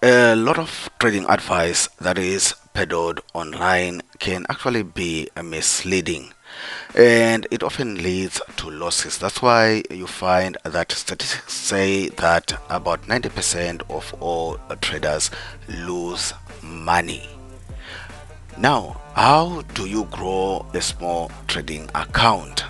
A lot of trading advice that is peddled online can actually be misleading, and it often leads to losses. That's why you find that statistics say that about 90% of all traders lose money. Now, how do you grow a small trading account?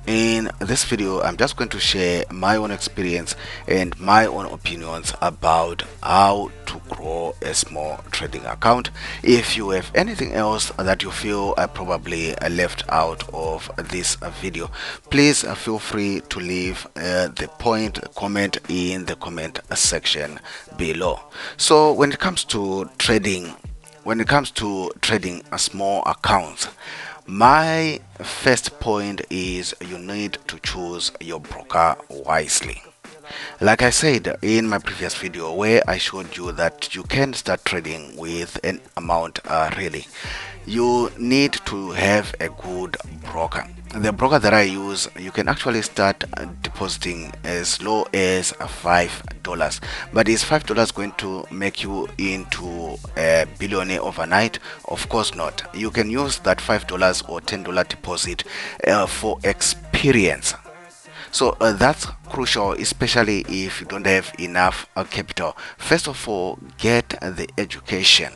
In this video, I'm just going to share my own experience and my own opinions about how to grow a small trading account. If you have anything else that you feel I probably left out of this video, please feel free to leave the comment in the comment section below. So when it comes to trading a small account, my first point is you need to choose your broker wisely. Like I said in my previous video where I showed you that you can start trading with an amount, really, you need to have a good broker. The broker that I use, you can actually start depositing as low as $5. But is $5 going to make you into a billionaire overnight? Of course not. You can use that $5 or $10 deposit for experience. So that's crucial, especially if you don't have enough capital. First of all, get the education.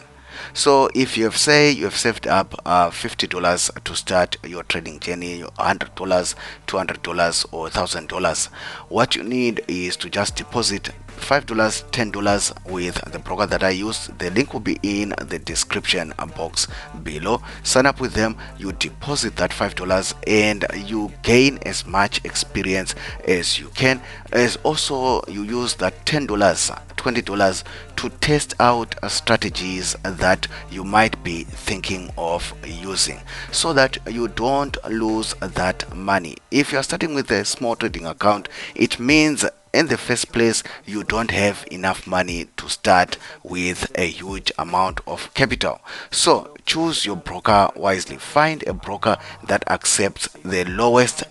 So if you have saved up $50 to start your trading journey, $100, $200 or $1,000, what you need is to just deposit $5, $10 with the broker that I use. The link will be in the description box below. Sign up with them, you deposit that $5 and you gain as much experience as you can, as also you use that $10, $20 to test out strategies that you might be thinking of using, so that you don't lose that money. If you are starting with a small trading account, it means in the first place you don't have enough money to start with a huge amount of capital. So choose your broker wisely. Find a broker that accepts the lowest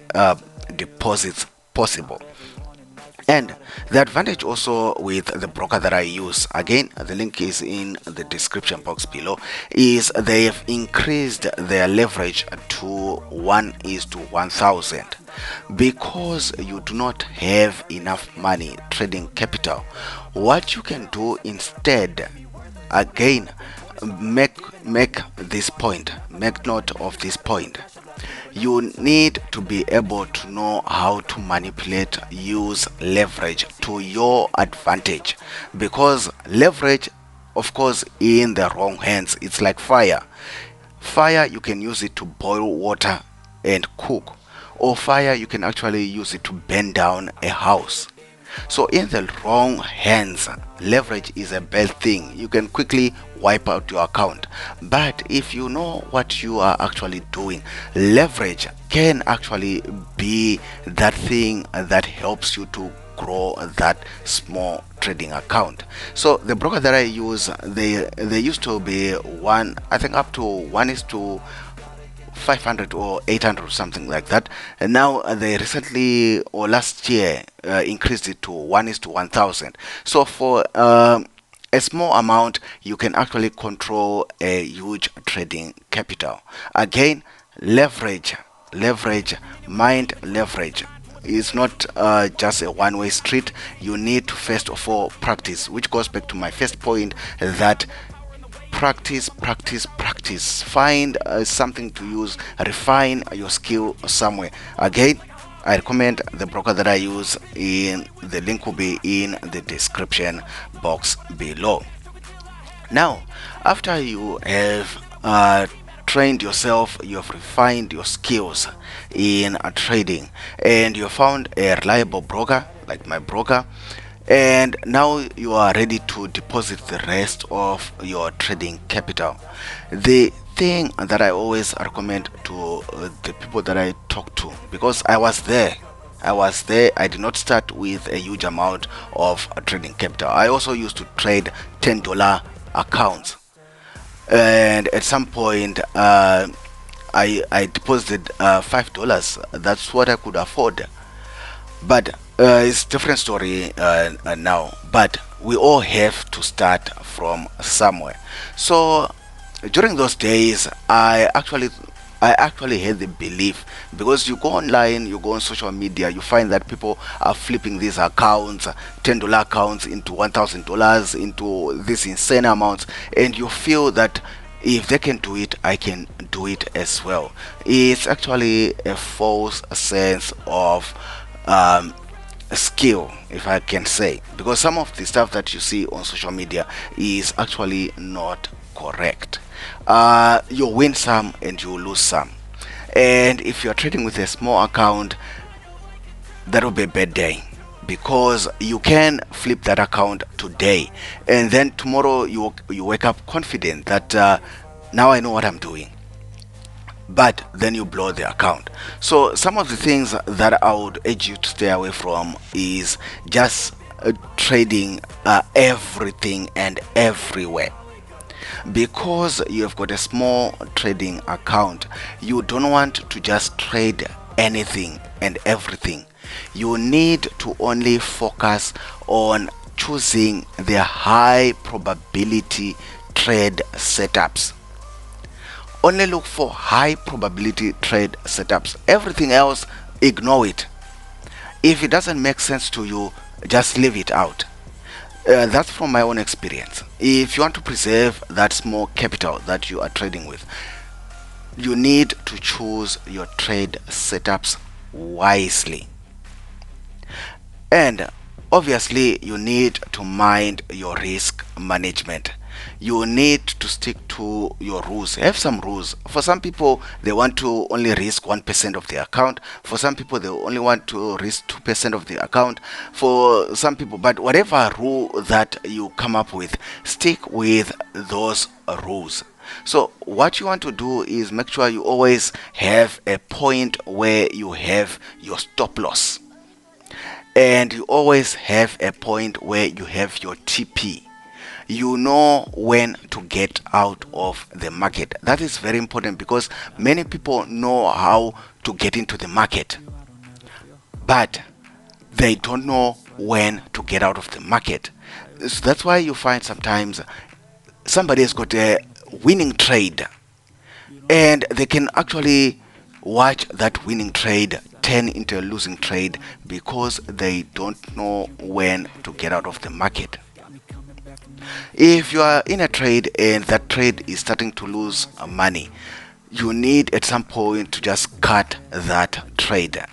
deposits possible. And the advantage also with the broker that I use, again the link is in the description box below, is they have increased their leverage to 1:1000. Because you do not have enough money, trading capital, what you can do instead, again, make this point, make note of this point. You need to be able to know how to manipulate, use leverage to your advantage, because leverage, of course, in the wrong hands, it's like fire. Fire, you can use it to boil water and cook, or fire, you can actually use it to burn down a house. So in the wrong hands, leverage is a bad thing. You can quickly wipe out your account. But if you know what you are actually doing, leverage can actually be that thing that helps you to grow that small trading account. So the broker that I use, they used to be one, I think up to 1:500 or 800 or something like that, and now they recently or last year increased it to 1:1000. So for a small amount you can actually control a huge trading capital. Again, leverage, mind leverage is not just a one-way street. You need to first of all practice, which goes back to my first point, that practice. Find something to use, refine your skill somewhere. Again, I recommend the broker that I use, in the link will be in the description box below. Now, after you have trained yourself, you have refined your skills in trading, and you found a reliable broker like my broker, and now you are ready to deposit the rest of your trading capital. The thing that I always recommend to the people that I talk to, because I was there, I did not start with a huge amount of trading capital. I also used to trade $10 accounts, and at some point I deposited $5. That's what I could afford. But It's different story now, but we all have to start from somewhere. So during those days, I actually had the belief, because you go online, you go on social media, you find that people are flipping these accounts, $10 accounts into $1,000, into this insane amounts, and you feel that if they can do it, I can do it as well. It's actually a false sense of um, skill, if I can say, because some of the stuff that you see on social media is actually not correct. You win some and you lose some, and if you're trading with a small account, that will be a bad day, because you can flip that account today, and then tomorrow you wake up confident that now I know what I'm doing, but then you blow the account. So some of the things that I would urge you to stay away from is just trading everything and everywhere. Because you have got a small trading account, you don't want to just trade anything and everything. You need to only focus on choosing the high probability trade setups. Only look for high probability trade setups. Everything else, ignore it. If it doesn't make sense to you, just leave it out. That's from my own experience. If you want to preserve that small capital that you are trading with, you need to choose your trade setups wisely. And obviously, you need to mind your risk management. You need to stick to your rules. Have some rules. For some people, they want to only risk 1% of their account. For some people, they only want to risk 2% of the account. For some people, but whatever rule that you come up with, stick with those rules. So what you want to do is make sure you always have a point where you have your stop loss, and you always have a point where you have your TP. You know when to get out of the market. That is very important, because many people know how to get into the market, but they don't know when to get out of the market. So that's why you find sometimes somebody has got a winning trade, and they can actually watch that winning trade turn into a losing trade, because they don't know when to get out of the market. If you are in a trade and that trade is starting to lose money, you need at some point to just cut that trade.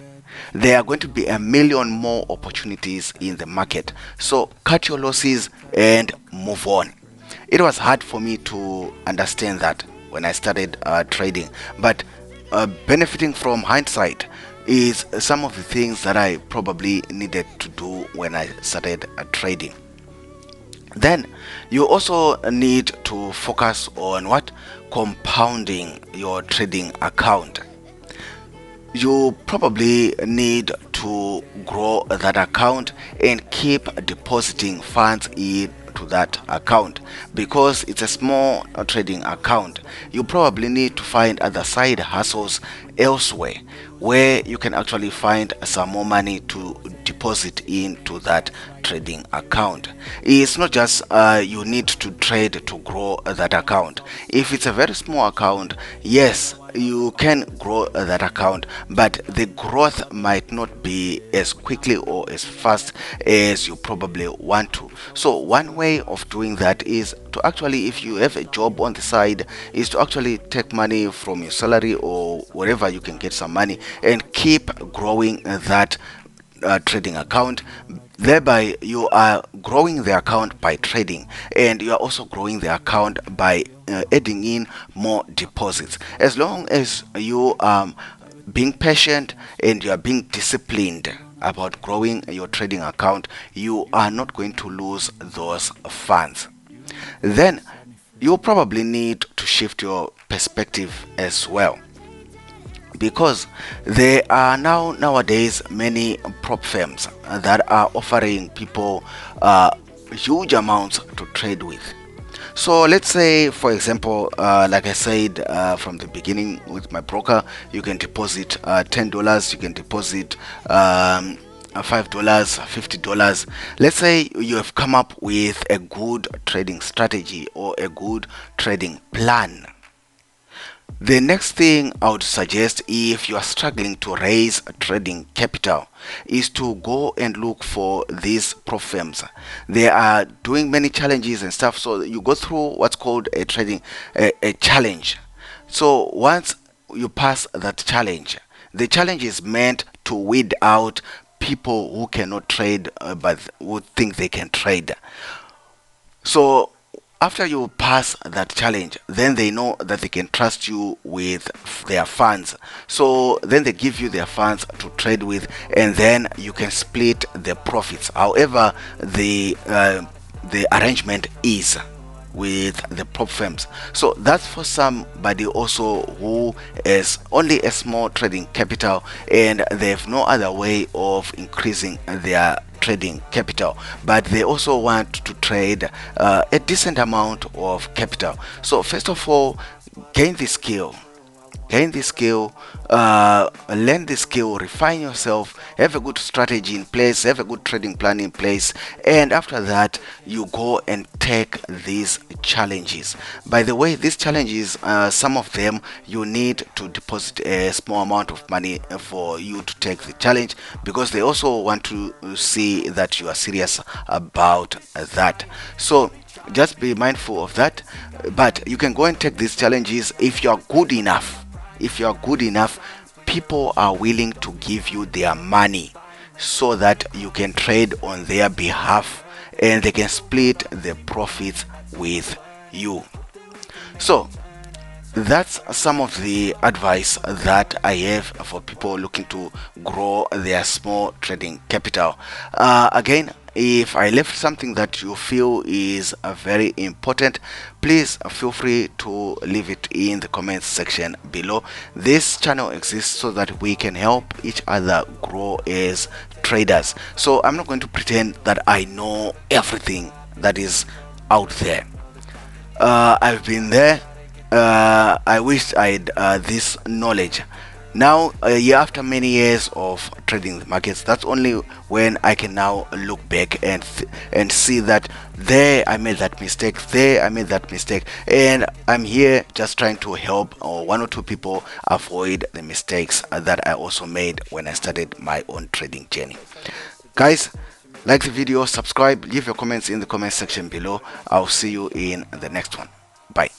There are going to be a million more opportunities in the market. So cut your losses and move on. It was hard for me to understand that when I started trading, but benefiting from hindsight is some of the things that I probably needed to do when I started trading. Then you also need to focus on what? Compounding your trading account. You probably need to grow that account and keep depositing funds into that account, because it's a small trading account. You probably need to find other side hustles elsewhere, where you can actually find some more money to deposit into that trading account. It's not just you need to trade to grow that account. If it's a very small account, yes, you can grow that account, but the growth might not be as quickly or as fast as you probably want to. So one way of doing that is to actually, if you have a job on the side, is to actually take money from your salary or wherever you can get some money, and keep growing that trading account. Thereby you are growing the account by trading, and you are also growing the account by adding in more deposits. As long as you are being patient and you are being disciplined about growing your trading account, you are not going to lose those funds. Then you probably need to shift your perspective as well, because there are nowadays many prop firms that are offering people huge amounts to trade with. So let's say, for example, like I said from the beginning with my broker, you can deposit $10, you can deposit $5, $50. Let's say you have come up with a good trading strategy or a good trading plan. The next thing I would suggest, if you are struggling to raise trading capital, is to go and look for these prop firms. They are doing many challenges and stuff, so you go through what's called a challenge. So once you pass that challenge, the challenge is meant to weed out people who cannot trade, but who think they can trade. So after you pass that challenge, then they know that they can trust you with their funds. So then they give you their funds to trade with, and then you can split the profits. However, the arrangement is with the prop firms. So that's for somebody also who has only a small trading capital and they have no other way of increasing their trading capital, but they also want to trade a decent amount of capital. So first of all, gain the skill, learn the skill, refine yourself, have a good strategy in place, have a good trading plan in place, and after that you go and take these challenges. By the way, these challenges, some of them you need to deposit a small amount of money for you to take the challenge, because they also want to see that you are serious about that. So just be mindful of that. But you can go and take these challenges if you are good enough. If you are good enough, people are willing to give you their money so that you can trade on their behalf and they can split the profits with you. So that's some of the advice that I have for people looking to grow their small trading capital. Again, if I left something that you feel is very important, please feel free to leave it in the comments section below. This channel exists so that we can help each other grow as traders. So I'm not going to pretend that I know everything that is out there. I've been there. I wish I had this knowledge. Now, after many years of trading the markets, that's only when I can now look back and see that there I made that mistake, there I made that mistake, and I'm here just trying to help one or two people avoid the mistakes that I also made when I started my own trading journey. Guys, like the video, subscribe, leave your comments in the comment section below. I'll see you in the next one. Bye.